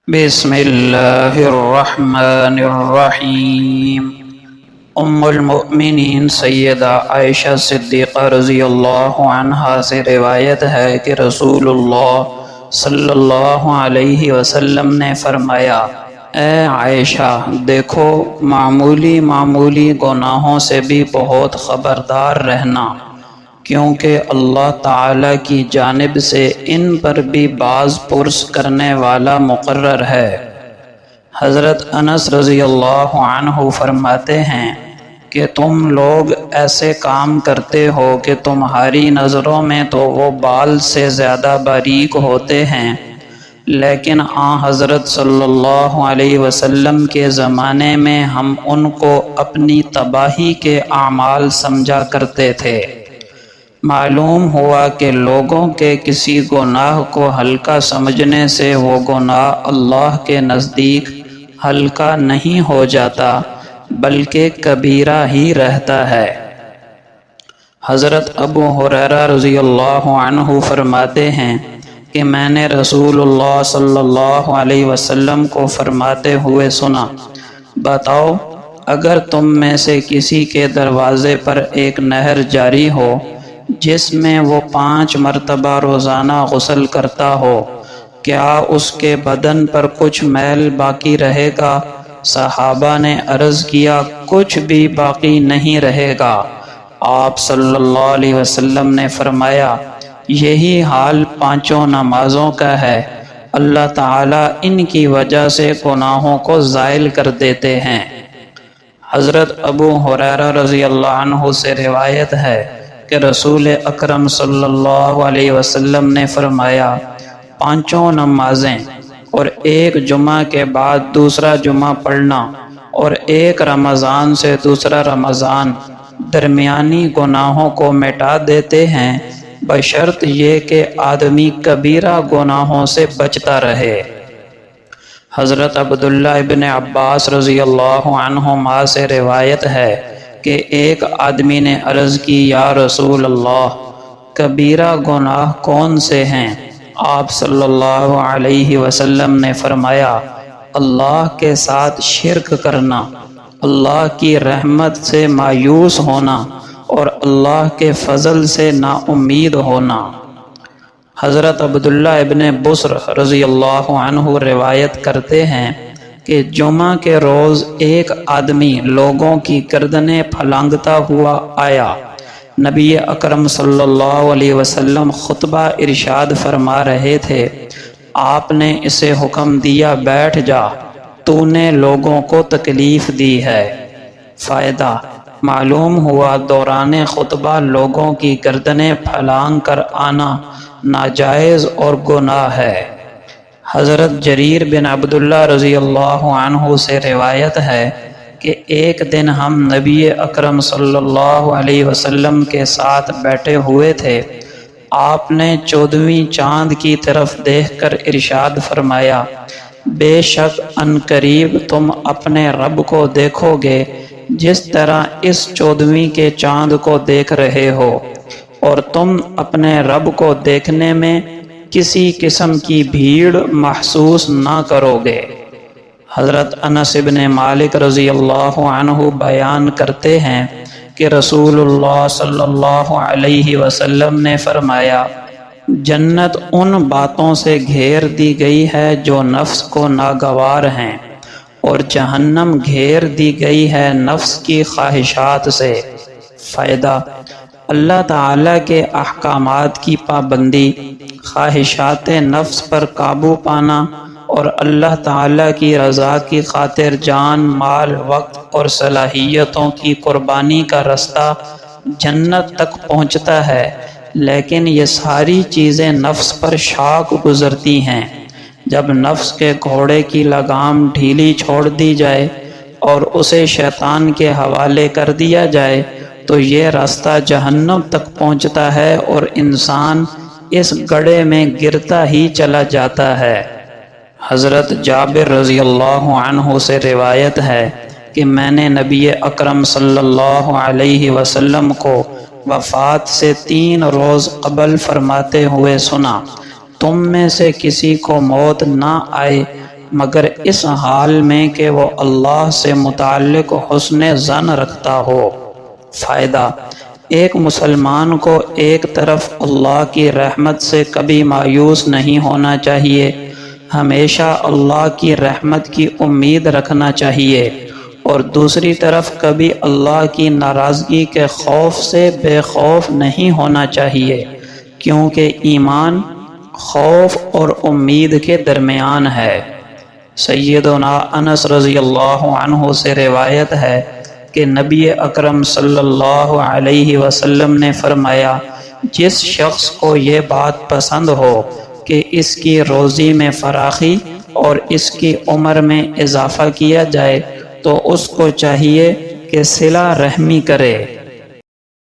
بسم اللہ الرحمن الرحیم۔ ام المؤمنین سیدہ عائشہ صدیقہ رضی اللہ عنہا سے روایت ہے کہ رسول اللہ صلی اللہ علیہ وسلم نے فرمایا، اے عائشہ، دیکھو معمولی گناہوں سے بھی بہت خبردار رہنا، کیونکہ اللہ تعالیٰ کی جانب سے ان پر بھی باز پرس کرنے والا مقرر ہے۔ حضرت انس رضی اللہ عنہ فرماتے ہیں کہ تم لوگ ایسے کام کرتے ہو کہ تمہاری نظروں میں تو وہ بال سے زیادہ باریک ہوتے ہیں، لیکن حضرت صلی اللہ علیہ وسلم کے زمانے میں ہم ان کو اپنی تباہی کے اعمال سمجھا کرتے تھے۔ معلوم ہوا کہ لوگوں کے کسی گناہ کو ہلکا سمجھنے سے وہ گناہ اللہ کے نزدیک ہلکا نہیں ہو جاتا بلکہ کبیرہ ہی رہتا ہے۔ حضرت ابو ہریرہ رضی اللہ عنہ فرماتے ہیں کہ میں نے رسول اللہ صلی اللہ علیہ وسلم کو فرماتے ہوئے سنا، بتاؤ، اگر تم میں سے کسی کے دروازے پر ایک نہر جاری ہو جس میں وہ 5 مرتبہ روزانہ غسل کرتا ہو، کیا اس کے بدن پر کچھ میل باقی رہے گا؟ صحابہ نے عرض کیا، کچھ بھی باقی نہیں رہے گا۔ آپ صلی اللہ علیہ وسلم نے فرمایا، یہی حال 5 نمازوں کا ہے، اللہ تعالیٰ ان کی وجہ سے گناہوں کو زائل کر دیتے ہیں۔ حضرت ابو ہریرہ رضی اللہ عنہ سے روایت ہے کہ رسول اکرم صلی اللہ علیہ وسلم نے فرمایا، 5 نمازیں اور ایک جمعہ کے بعد دوسرا جمعہ پڑھنا اور ایک رمضان سے دوسرا رمضان درمیانی گناہوں کو مٹا دیتے ہیں، بشرط یہ کہ آدمی کبیرہ گناہوں سے بچتا رہے۔ حضرت عبداللہ ابن عباس رضی اللہ عنہما سے روایت ہے کہ ایک آدمی نے عرض کی، یا رسول اللہ، کبیرہ گناہ کون سے ہیں؟ آپ صلی اللہ علیہ وسلم نے فرمایا، اللہ کے ساتھ شرک کرنا، اللہ کی رحمت سے مایوس ہونا اور اللہ کے فضل سے نا امید ہونا۔ حضرت عبداللہ ابن بصر رضی اللہ عنہ روایت کرتے ہیں کہ جمعہ کے روز ایک آدمی لوگوں کی گردنیں پھلانگتا ہوا آیا۔ نبی اکرم صلی اللہ علیہ وسلم خطبہ ارشاد فرما رہے تھے، آپ نے اسے حکم دیا، بیٹھ جا، تو نے لوگوں کو تکلیف دی ہے۔ فائدہ معلوم ہوا، دوران خطبہ لوگوں کی گردنیں پھلانگ کر آنا ناجائز اور گناہ ہے۔ حضرت جریر بن عبداللہ رضی اللہ عنہ سے روایت ہے کہ ایک دن ہم نبی اکرم صلی اللہ علیہ وسلم کے ساتھ بیٹھے ہوئے تھے، آپ نے 14ویں چاند کی طرف دیکھ کر ارشاد فرمایا، بے شک عنقریب تم اپنے رب کو دیکھو گے جس طرح اس 14ویں کے چاند کو دیکھ رہے ہو، اور تم اپنے رب کو دیکھنے میں کسی قسم کی بھیڑ محسوس نہ کرو گے۔ حضرت انس بن مالک رضی اللہ عنہ بیان کرتے ہیں کہ رسول اللہ صلی اللہ علیہ وسلم نے فرمایا، جنت ان باتوں سے گھیر دی گئی ہے جو نفس کو ناگوار ہیں، اور جہنم گھیر دی گئی ہے نفس کی خواہشات سے۔ فائدہ اللہ تعالیٰ کے احکامات کی پابندی، خواہشات نفس پر قابو پانا اور اللہ تعالیٰ کی رضا کی خاطر جان، مال، وقت اور صلاحیتوں کی قربانی کا رستہ جنت تک پہنچتا ہے، لیکن یہ ساری چیزیں نفس پر شاق گزرتی ہیں۔ جب نفس کے گھوڑے کی لگام ڈھیلی چھوڑ دی جائے اور اسے شیطان کے حوالے کر دیا جائے تو یہ راستہ جہنم تک پہنچتا ہے اور انسان اس گڑھے میں گرتا ہی چلا جاتا ہے۔ حضرت جابر رضی اللہ عنہ سے روایت ہے کہ میں نے نبی اکرم صلی اللہ علیہ وسلم کو وفات سے 3 روز قبل فرماتے ہوئے سنا، تم میں سے کسی کو موت نہ آئے مگر اس حال میں کہ وہ اللہ سے متعلق حسن ظن رکھتا ہو۔ فائدہ: ایک مسلمان کو ایک طرف اللہ کی رحمت سے کبھی مایوس نہیں ہونا چاہیے، ہمیشہ اللہ کی رحمت کی امید رکھنا چاہیے، اور دوسری طرف کبھی اللہ کی ناراضگی کے خوف سے بے خوف نہیں ہونا چاہیے، کیونکہ ایمان خوف اور امید کے درمیان ہے۔ سیدنا انس رضی اللہ عنہ سے روایت ہے کہ نبی اکرم صلی اللہ علیہ وسلم نے فرمایا، جس شخص کو یہ بات پسند ہو کہ اس کی روزی میں فراخی اور اس کی عمر میں اضافہ کیا جائے تو اس کو چاہیے کہ صلہ رحمی کرے۔